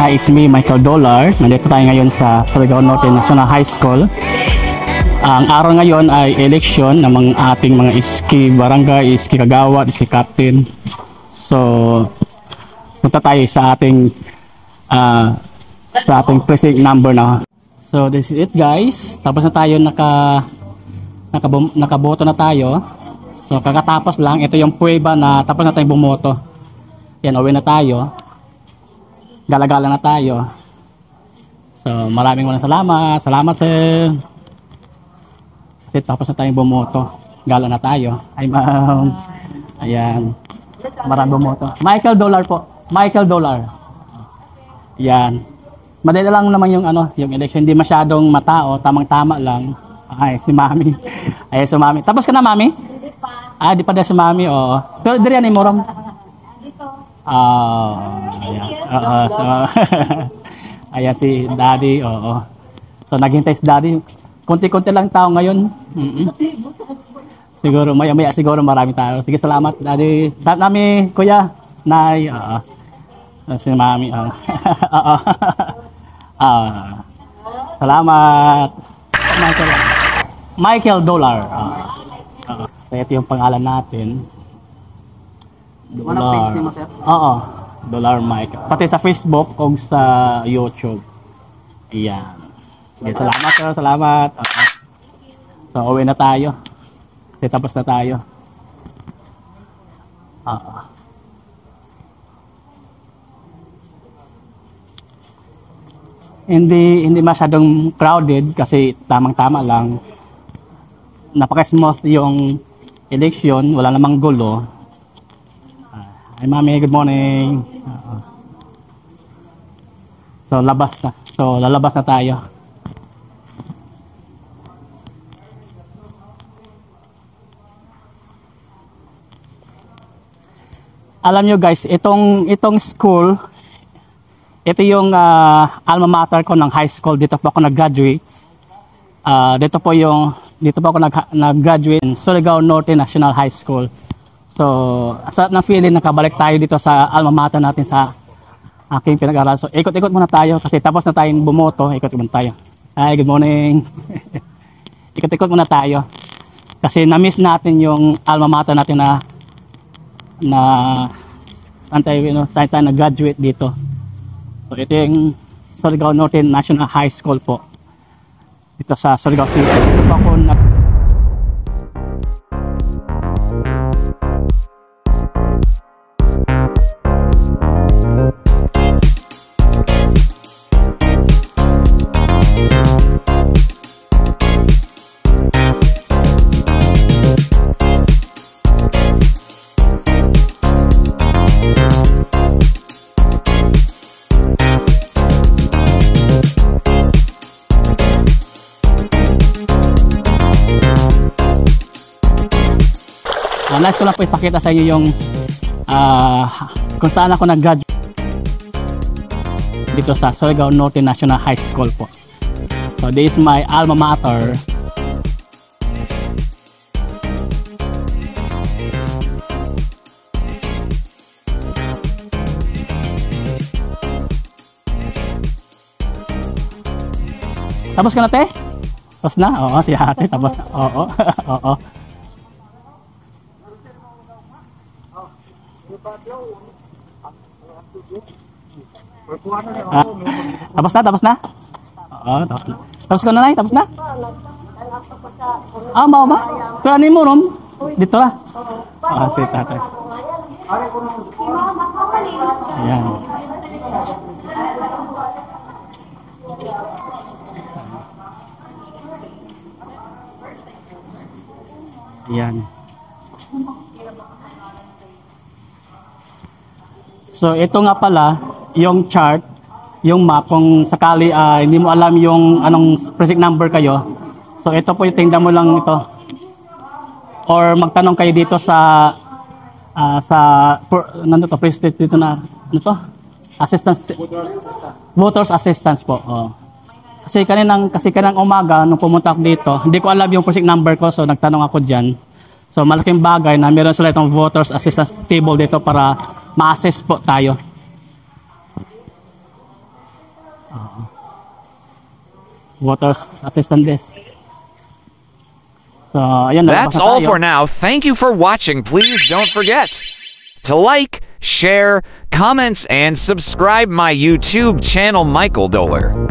It's me, Michael Dollar. Nandito tayo ngayon sa Surigao Norte National High School. Ang araw ngayon ay election ng mga ating mga iski barangay, iski kagawad, iski captain. So, punta tayo sa ating precinct number na. So, this is it guys. Tapos na tayo nakaboto na tayo. So, kakatapos lang. Ito yung prueba na tapos na tayong bumoto. Yan, uwi na tayo. Galagala na tayo. So, maraming salamat. Salamat sir. Kasi tapos na tayong bumoto. Gala na tayo. Ay ma'am. Ayan. Maraming bumoto. Michael Dollar po. Michael Dollar. Ayan. Madali lang naman yung election. Hindi masyadong matao. Tamang-tama lang. Ay, si mami. Ay, si mami. Tapos ka na mami? Hindi pa. Ah, di pa na si mami. Oo. Pero diri yan morom. Ayan. Ayan si daddy. Oo. So naghintay si daddy. Konti-konti lang tao ngayon. Siguro maya-maya siguro marami tao. Sige, salamat daddy. Nami kuya, nay. Si mami. Salamat. Michael Dollar. So ito yung pangalan natin. Anong page ni mo, sir? Oo. Dollar Mike. Pati sa Facebook o sa YouTube. Ayan. Okay, salamat sir. Salamat. So, uwi na tayo. Kasi tapos na tayo. Hindi masyadong crowded kasi tamang-tama lang. Napaka-smooth yung election. Wala namang gulo. Hi mami, good morning. So labas na. So lalabas na tayo. Alam nyo guys, itong school, ito yung alma mater ko ng high school. Dito po ako nag-graduate. Dito po ako nag-graduate in Surigao Norte National High School. So, sa na feeling nakabalik tayo dito sa alma mater natin sa aking pinag-aral. So, ikot-ikot muna tayo kasi tapos na tayong bumoto. Ikot muna tayo. Hi, good morning. Ikot-ikot muna tayo. Kasi na-miss natin yung alma mater natin na saan tayo nag-graduate dito. So, ito yung Surigao Norte National High School po. Dito sa Surigao City. Dito po ako nice ko lang po ipakita sa inyo yung kung saan ako nag-graduate dito sa Surigao Norte National High School po. So this is my alma mater. Tapos ka na te? Tapos na? Oo, si ate tapos na. Oo. Oo. Tapos na? Oo, tapos na. Tapos ka na nay? Tapos na? Mau ba? Pero ano mo rom? Dito lah. Si tatay. Ayan. Ayan. So ito nga pala yung chart, yung map kung sakali hindi mo alam yung anong precinct number kayo. So ito po yung tingnan mo lang ito. Or magtanong kayo dito sa precinct dito na ano to? Assistance, voters assistance po. Kasi kanang umaga nung pumunta ako dito, hindi ko alam yung precinct number ko, so nagtanong ako diyan. So malaking bagay na meron sila itong voters assistance table dito para ma-assess po tayo. Water assistant desk. So, ayan, That's lalabas na all tayo. for now. Thank you for watching. Please don't forget to like, share, comments, and subscribe my YouTube channel, Michael Doler.